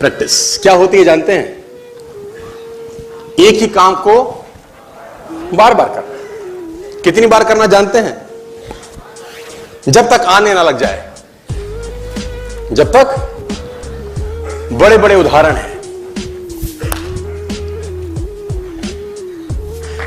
Practice क्या होती है जानते हैं? एक ही काम को बार बार करना। कितनी बार करना जानते हैं? जब तक आने ना लग जाए, जब तक बड़े बड़े उदाहरण हैं।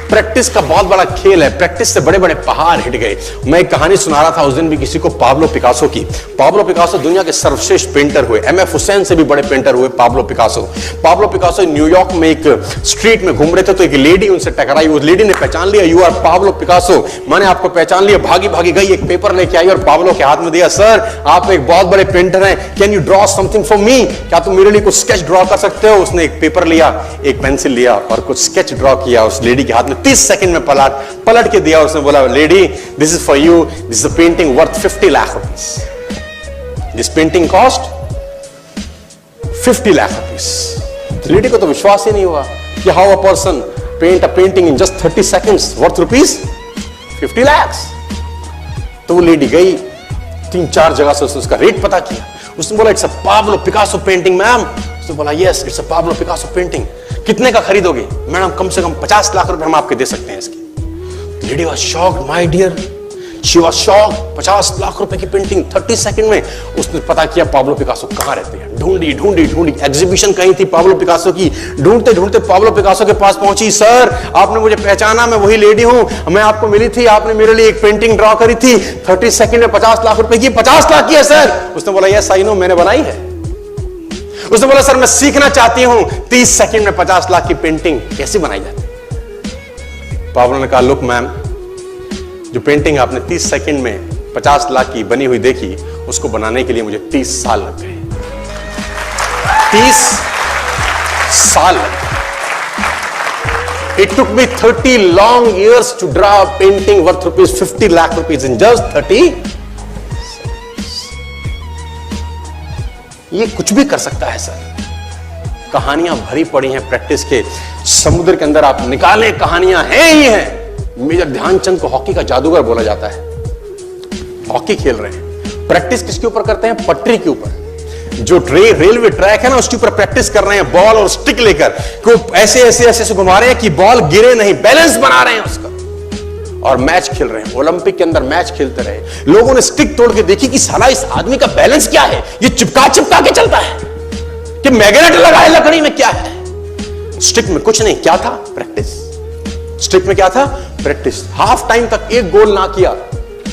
प्रैक्टिस का बहुत बड़ा खेल है। प्रैक्टिस से बड़े बड़े पहाड़ हिट गए। मैं एक कहानी सुना रहा था उस दिन भी किसी को, पाब्लो पिकासो की। पाब्लो पिकासो दुनिया के सर्वश्रेष्ठ पेंटर हुए। एमएफ हुसैन से भी बड़े पेंटर हुए Pablo Picasso. Pablo Picasso New York में एक स्ट्रीट में घूम रहे थे तो एक लेडी उनसे टकराई। उस लेडी ने पहचान लिया, यू आर पाब्लो पिकासो, मैंने आपको पहचान लिया। भागी भागी गई, एक पेपर लेके आई और पाब्लो के हाथ में दिया। सर आप एक बहुत बड़े पेंटर हैं, can you draw something for me? क्या तुम मेरे लिए कुछ स्केच ड्रॉ कर सकते हो? उसने एक पेपर लिया, एक पेंसिल लिया और कुछ स्केच ड्रॉ किया उस लेडी के हाथ में। 30 सेकंड में पलट के दिया। उसने बोला, lady this is for you, this is a painting worth 50 lakh rupees. This painting cost 50 lakh rupees. Lady को तो विश्वास ही नहीं हुआ कि how a person paint a painting in just 30 seconds worth rupees 50 lakh. तो वो लेडी गई, 3-4 जगह से उसने उसका रेट पता किया। उसने बोला, it's a Pablo Picasso painting ma'am. उसने बोला, yes it's a Pablo Picasso painting. कितने का खरीदोगे? मैडम कम से कम 50 लाख रुपए हम आपके दे सकते हैं इसकी। Lady was shocked, my dear, she was shocked. 50 lakh रुपए की पेंटिंग 30 सेकंड में। उसने पता किया पाब्लो पिकासो कहां रहते हैं। ढूंढी ढूंढी ढूंढी, एग्जीबिशन कहीं थी पाब्लो पिकासो की। ढूंढते ढूंढते पाब्लो पिकासो के पास पहुंची। सर आपने मुझे पहचाना, मैं वही लेडी हूं, मैं आपको मिली थी, आपने मेरे लिए एक पेंटिंग ड्रॉ करी थी 30 सेकंड में 50 लाख रुपए की। 50 लाख की है सर? उसने बोला, यस आई नो, मैंने बनाई है। उसने बोला, सर मैं सीखना चाहती हूं 30 सेकंड में 50 लाख की पेंटिंग कैसे बनाई जाती है। पाब्लो ने कहा, लुक मैम, जो पेंटिंग आपने 30 सेकंड में 50 लाख की बनी हुई देखी, उसको बनाने के लिए मुझे 30 साल लग गए। 30 साल लग गए। It took me 30 long years to draw a painting worth rupees 50 lakh rupees in just 30। ये कुछ भी कर सकता है सर। कहानियां भरी पड़ी हैं प्रैक्टिस के समुद्र के अंदर। आप निकालें, कहानियां हैं ही हैं। मेजर ध्यानचंद को हॉकी का जादूगर बोला जाता है। हॉकी खेल रहे हैं, प्रैक्टिस किसके ऊपर करते हैं? पटरी के ऊपर। जो रेलवे ट्रैक है ना, उसके ऊपर प्रैक्टिस कर रहे हैं बॉल और स्टिक लेकर। को ऐसे ऐसे ऐसे घुमा रहे हैं कि बॉल गिरे नहीं, बैलेंस बना रहे हैं उसका। और मैच खेल रहे हैं। ओलंपिक के अंदर मैच खेलते रहे। लोगों ने स्टिक तोड़ के देखी कि साला इस आदमी का बैलेंस क्या है, ये चिपका चिपका के चलता है कि मैग्नेट लगा है लकड़ी में, क्या है? स्टिक में कुछ नहीं, क्या था? प्रैक्टिस। स्टिक में क्या था? प्रैक्टिस। हाफ टाइम तक एक गोल ना किया।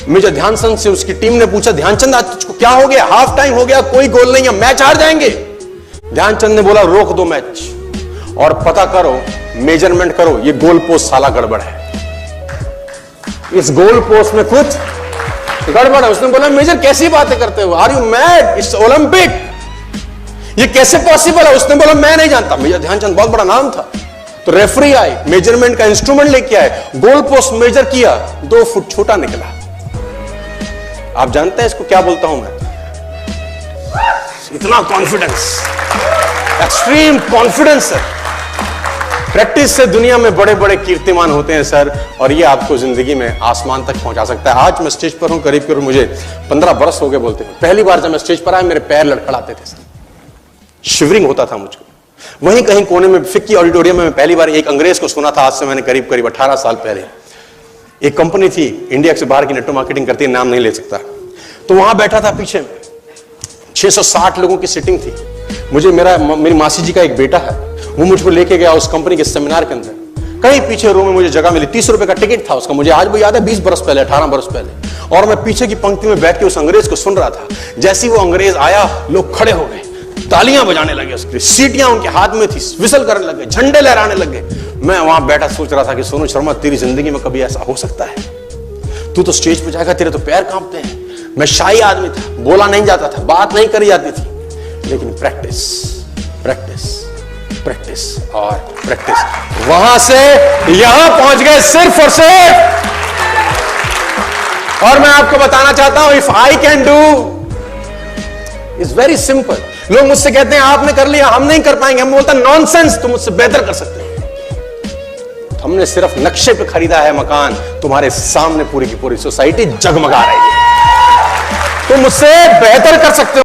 मेजर ध्यानचंद से उसकी टीम ने पूछा, ध्यानचंद आज तुझको क्या हो गया? हाफ टाइम हो गया, कोई गोल नहीं है, मैच हार जाएंगे। ध्यानचंद ने बोला, रोक दो मैच और पता करो, मेजरमेंट करो, ये गोल पोस्ट साला गड़बड़ है, इस गोल पोस्ट में कुछ गड़बड़ है। उसने बोला, मेजर कैसी बातें करते हो? Are you mad? It's Olympic, ये कैसे पॉसिबल है? उसने बोला, मैं नहीं जानता। मेजर ध्यानचंद बहुत बड़ा नाम था। तो रेफरी आए, मेजरमेंट का इंस्ट्रूमेंट लेके आए, गोल पोस्ट मेजर किया, 2 फुट छोटा निकला। आप जानते हैं इसको क्या बोलता हूं मैं? इतना कॉन्फिडेंस, एक्सट्रीम कॉन्फिडेंस है। प्रैक्टिस से दुनिया में बड़े बड़े कीर्तिमान होते हैं सर, और ये आपको जिंदगी में आसमान तक पहुंचा सकता है। आज मैं स्टेज पर हूं, करीब करीब मुझे 15 बरस हो गए बोलते हैं। पहली बार जब मैं स्टेज पर आया, मेरे पैर लड़खड़ाते थे सर, शिवरिंग होता था मुझको। वहीं कहीं कोने में फिक्की ऑडिटोरियम में मैं पहली बार एक अंग्रेज को सुना था। आज से मैंने करीब करीब 18 साल पहले। एक कंपनी थी इंडिया से बाहर की, नेटो मार्केटिंग करती है, नाम नहीं ले सकता। तो वहां बैठा था पीछे में, 660 लोगों की सिटिंग थी। मुझे मेरी मासी जी का एक बेटा है, वो मुझको लेके गया उस कंपनी के सेमिनार के अंदर। कहीं पीछे रो में मुझे जगह मिली, 30 रुपए का टिकट था उसका। मुझे आज भी याद है, 20 बरस पहले, 18 बरस पहले। और मैं पीछे की पंक्ति में बैठ के उस अंग्रेज को सुन रहा था। जैसे ही वो अंग्रेज आया, लोग खड़े हो गए, तालियां बजाने लगे, उसकी सीटियां उनके हाथ में थी, विसल करने लगे, झंडे लहराने लगे। मैं वहां बैठा सोच रहा था कि सोनू शर्मा, तेरी जिंदगी में कभी ऐसा हो सकता है? तू तो स्टेज पे जाएगा, तेरे तो पैर कांपते हैं। मैं शाही आदमी था, बोला नहीं जाता था, बात नहीं करी जाती थी, लेकिन प्रैक्टिस प्रैक्टिस प्रैक्टिस और प्रैक्टिस। वहां से यहां पहुंच गए सिर्फ और सिर्फ। और मैं आपको बताना चाहता हूं, if I can do, it's very simple. लोग मुझसे कहते हैं आपने कर लिया, हम नहीं कर पाएंगे। हम बोलता नॉनसेंस, तुम मुझसे बेहतर कर सकते हैं। हमने सिर्फ नक्शे पे खरीदा है मकान, तुम्हारे सामने पूरी की पूरी सोसाइटी जगमगा रही है। तुम मुझसे बेहतर कर सकते हो।